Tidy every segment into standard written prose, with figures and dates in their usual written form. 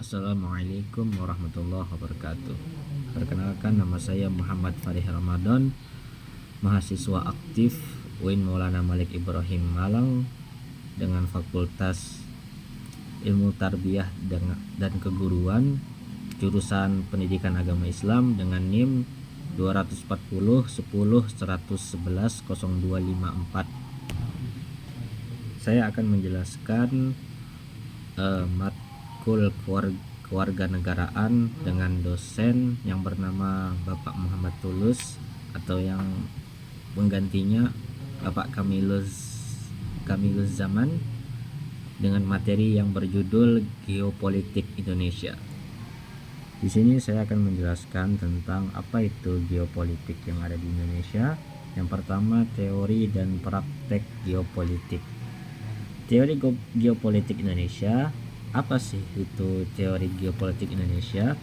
Assalamualaikum warahmatullahi wabarakatuh. Perkenalkan, nama saya Muhammad Farih Ramadan, mahasiswa aktif UIN Maulana Malik Ibrahim Malang dengan Fakultas Ilmu Tarbiyah dan Keguruan, jurusan Pendidikan Agama Islam dengan NIM 240 10 111 0254. Saya akan menjelaskan matkul kewarganegaraan dengan dosen yang bernama Bapak Muhammad Tulus atau yang penggantinya Bapak Kamiluz Zaman, dengan materi yang berjudul Geopolitik Indonesia. Di sini saya akan menjelaskan tentang apa itu geopolitik yang ada di Indonesia. Yang pertama, teori dan praktek geopolitik. Teori geopolitik Indonesia. Apa sih itu teori geopolitik Indonesia?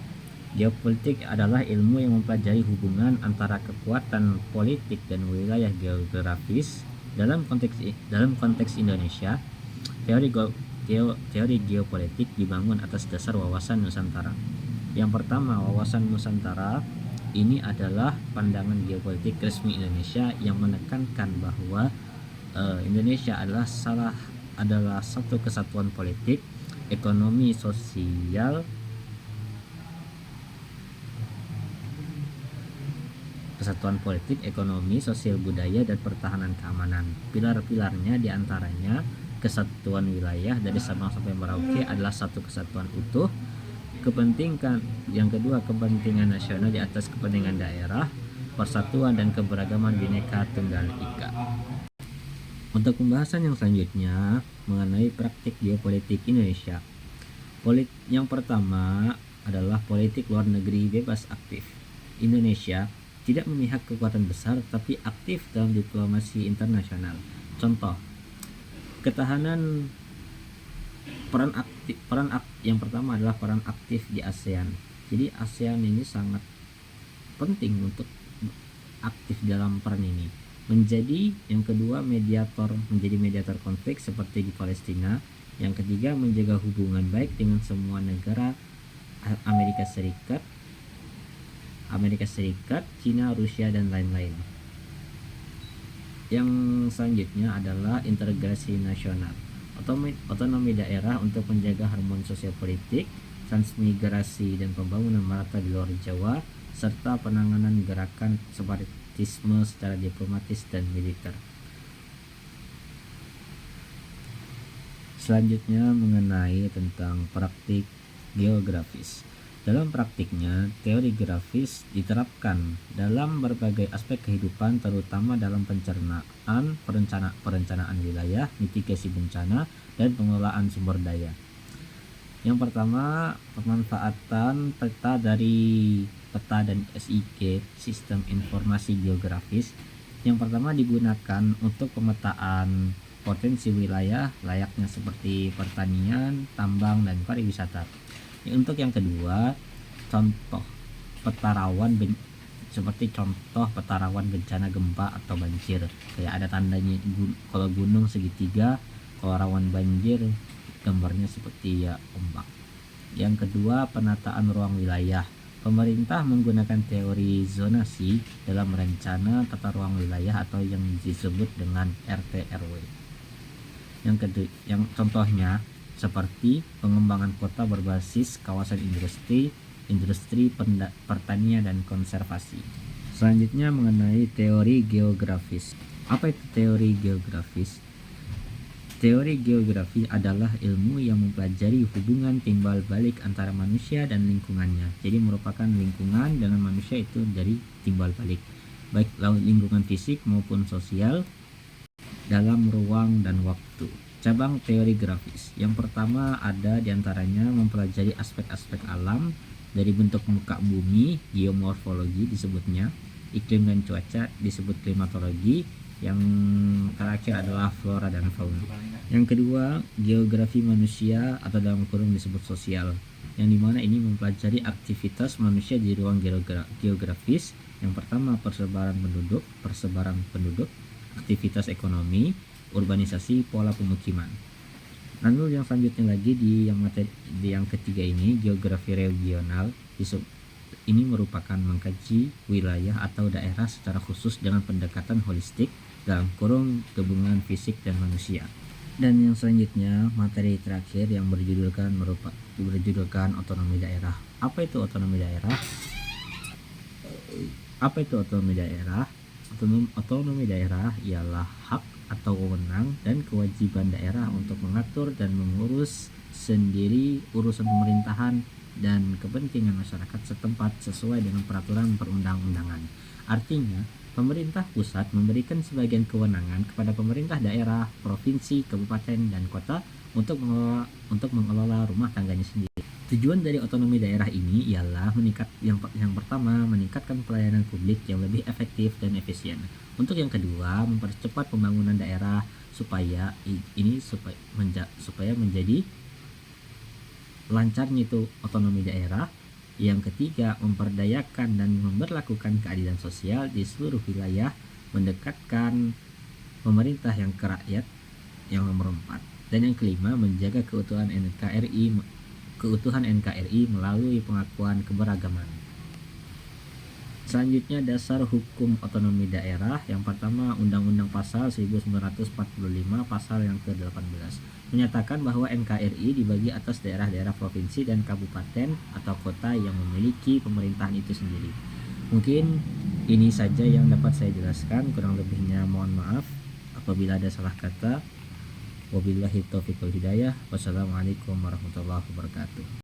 Geopolitik adalah ilmu yang mempelajari hubungan antara kekuatan politik dan wilayah geografis. Dalam konteks Indonesia, teori geopolitik dibangun atas dasar wawasan Nusantara. Yang pertama, wawasan Nusantara ini adalah pandangan geopolitik resmi Indonesia yang menekankan bahwa Indonesia adalah satu kesatuan politik, ekonomi, sosial, budaya, dan pertahanan keamanan. Pilar-pilarnya diantaranya kesatuan wilayah dari Sabang sampai Merauke adalah satu kesatuan utuh. Yang kedua, kepentingan nasional di atas kepentingan daerah, persatuan dan keberagaman Bhinneka Tunggal Ika. Untuk pembahasan yang selanjutnya mengenai praktik geopolitik Indonesia. Yang pertama adalah politik luar negeri bebas aktif. Indonesia tidak memihak kekuatan besar tapi aktif dalam diplomasi internasional. Contoh, ketahanan yang pertama adalah peran aktif di ASEAN. Jadi ASEAN ini sangat penting untuk aktif dalam peran ini. Yang kedua, menjadi mediator konflik seperti di Palestina. Yang ketiga, menjaga hubungan baik dengan semua negara Amerika Serikat, Cina, Rusia, dan lain-lain. Yang selanjutnya adalah integrasi nasional. Otonomi daerah untuk menjaga harmoni sosial politik, transmigrasi dan pembangunan merata di luar Jawa, serta penanganan gerakan separatisme secara diplomatis dan militer. Selanjutnya mengenai tentang praktik geografis. Dalam praktiknya, teori geografis diterapkan dalam berbagai aspek kehidupan, terutama dalam perencanaan wilayah, mitigasi bencana, dan pengelolaan sumber daya. Yang pertama, pemanfaatan peta dan SIG, Sistem Informasi Geografis. Yang pertama digunakan untuk pemetaan potensi wilayah layaknya seperti pertanian, tambang, dan pariwisata. Untuk yang kedua, contoh peta rawan bencana gempa atau banjir. Kayak ada tandanya, kalau gunung segitiga, kalau rawan banjir gambarnya seperti ombak. Yang kedua, penataan ruang wilayah. Pemerintah menggunakan teori zonasi dalam merencana tata ruang wilayah atau yang disebut dengan RT/RW. Yang contohnya seperti pengembangan kota berbasis kawasan industri, pertanian, dan konservasi. Selanjutnya mengenai teori geografis. Apa itu teori geografis? Teori geografi adalah ilmu yang mempelajari hubungan timbal balik antara manusia dan lingkungannya. Jadi merupakan lingkungan dengan manusia itu dari timbal balik, baik lingkungan fisik maupun sosial dalam ruang dan waktu. Cabang teori grafis. Yang pertama ada diantaranya mempelajari aspek-aspek alam dari bentuk muka bumi, geomorfologi disebutnya, iklim dan cuaca disebut klimatologi, yang terakhir adalah flora dan fauna. Yang kedua, geografi manusia atau dalam kurung disebut sosial, yang dimana ini mempelajari aktivitas manusia di ruang geografis. Yang pertama persebaran penduduk, aktivitas ekonomi, urbanisasi, pola pemukiman. Lalu yang selanjutnya lagi di yang ketiga ini, geografi regional. Ini merupakan mengkaji wilayah atau daerah secara khusus dengan pendekatan holistik dalam kurung hubungan fisik dan manusia. Dan yang selanjutnya, materi terakhir yang berjudulkan otonomi daerah. Apa itu otonomi daerah? Otonomi daerah ialah hak atau wewenang dan kewajiban daerah untuk mengatur dan mengurus sendiri urusan pemerintahan dan kepentingan masyarakat setempat sesuai dengan peraturan perundang-undangan. Artinya, pemerintah pusat memberikan sebagian kewenangan kepada pemerintah daerah, provinsi, kabupaten, dan kota untuk mengelola rumah tangganya sendiri. Tujuan dari otonomi daerah ini ialah yang pertama, meningkatkan pelayanan publik yang lebih efektif dan efisien. Untuk yang kedua, mempercepat pembangunan daerah supaya menjadi lancarnya itu otonomi daerah. Yang ketiga, memperdayakan dan memberlakukan keadilan sosial di seluruh wilayah, mendekatkan pemerintah yang ke rakyat, yang nomor 4. Dan yang kelima, menjaga keutuhan NKRI melalui pengakuan keberagaman. Selanjutnya, dasar hukum otonomi daerah. Yang pertama, Undang-Undang Pasal 1945 pasal yang ke-18 menyatakan bahwa NKRI dibagi atas daerah-daerah provinsi dan kabupaten atau kota yang memiliki pemerintahan itu sendiri. Mungkin ini saja yang dapat saya jelaskan, kurang lebihnya mohon maaf apabila ada salah kata. Wabillahi taufiq wal hidayah. Wassalamualaikum warahmatullahi wabarakatuh.